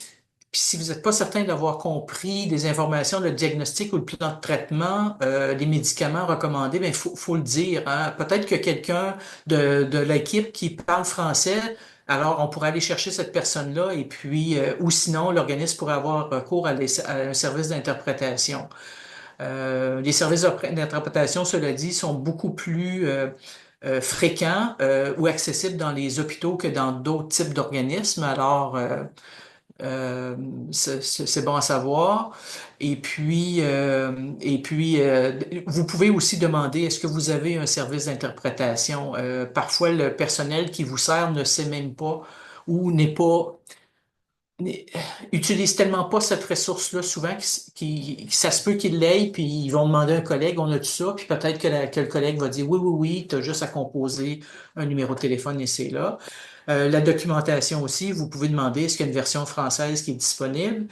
puis si vous n'êtes pas certain d'avoir compris des informations, le diagnostic ou le plan de traitement, les médicaments recommandés, ben faut le dire, hein. Peut-être que quelqu'un de l'équipe qui parle français, alors on pourrait aller chercher cette personne-là et puis, ou sinon, l'organisme pourrait avoir recours à un service d'interprétation. Les services d'interprétation, cela dit, sont beaucoup plus fréquents ou accessibles dans les hôpitaux que dans d'autres types d'organismes. Alors, euh, c'est bon à savoir. Et puis, vous pouvez aussi demander, est-ce que vous avez un service d'interprétation? Parfois, le personnel qui vous sert ne sait même pas ou n'est pas n'est- utilise tellement pas cette ressource-là souvent que ça se peut qu'ils l'aient, puis ils vont demander à un collègue, on a tout ça, puis peut-être que le collègue va dire oui, oui, oui, tu as juste à composer un numéro de téléphone et c'est là. La documentation aussi, vous pouvez demander est-ce qu'il y a une version française qui est disponible.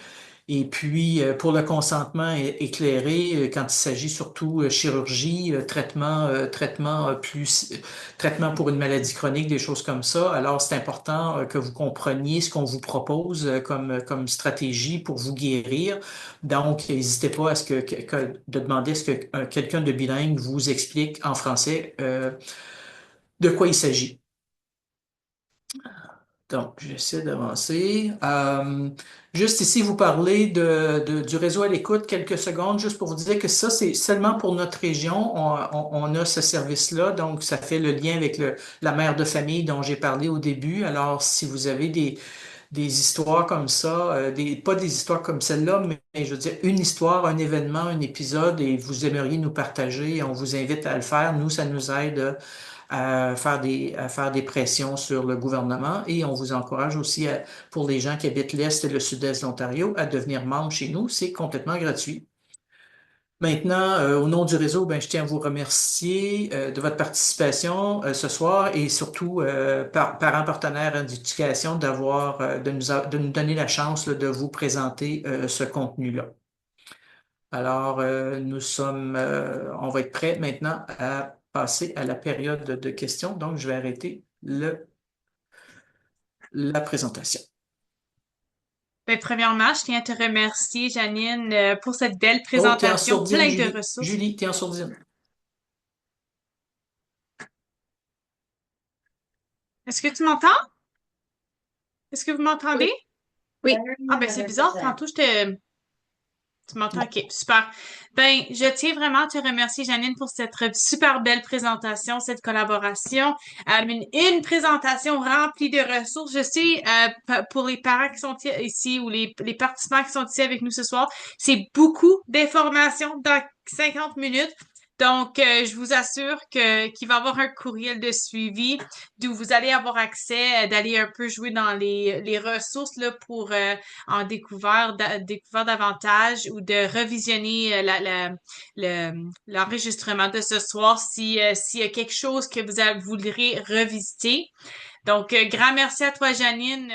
Et puis, pour le consentement éclairé, quand il s'agit surtout chirurgie, traitement pour une maladie chronique, des choses comme ça, alors c'est important que vous compreniez ce qu'on vous propose comme stratégie pour vous guérir. Donc, n'hésitez pas à de demander à ce que quelqu'un de bilingue vous explique en français de quoi il s'agit. Donc, j'essaie d'avancer. Juste ici, vous parlez du réseau à l'écoute quelques secondes, juste pour vous dire que ça, c'est seulement pour notre région. On a ce service-là, donc ça fait le lien avec la mère de famille dont j'ai parlé au début. Alors, si vous avez des histoires comme ça, pas des histoires comme celle-là, mais je veux dire une histoire, un événement, un épisode, et vous aimeriez nous partager, on vous invite à le faire. Nous, ça nous aide à faire des pressions sur le gouvernement et on vous encourage aussi, pour les gens qui habitent l'Est et le Sud-Est de l'Ontario, à devenir membre chez nous. C'est complètement gratuit. Maintenant, au nom du réseau, ben, je tiens à vous remercier de votre participation ce soir et surtout, parents partenaires d'éducation, de nous donner la chance là, de vous présenter ce contenu-là. Alors, on va être prêt maintenant à passer à la période de questions. Donc, je vais arrêter la présentation. Ben, premièrement, je tiens à te remercier, Janine, pour cette belle Oh, t'es en présentation sourdine, pleine de Julie. ressources. Julie, t'es en sourdine. Est-ce que tu m'entends? Est-ce que vous m'entendez? Oui, oui. Ah, ben, c'est bizarre. Tantôt, tu m'entends? OK, super. Ben, je tiens vraiment à te remercier, Janine, pour cette super belle présentation, cette collaboration. Une présentation remplie de ressources. Je sais, pour les parents qui sont ici ou les participants qui sont ici avec nous ce soir, c'est beaucoup d'informations dans 50 minutes. Donc, je vous assure qu'il va y avoir un courriel de suivi d'où vous allez avoir accès, d'aller un peu jouer dans les ressources là, pour découvert davantage ou de revisionner l'enregistrement de ce soir s'il y a quelque chose que vous voudrez revisiter. Donc, grand merci à toi, Janine.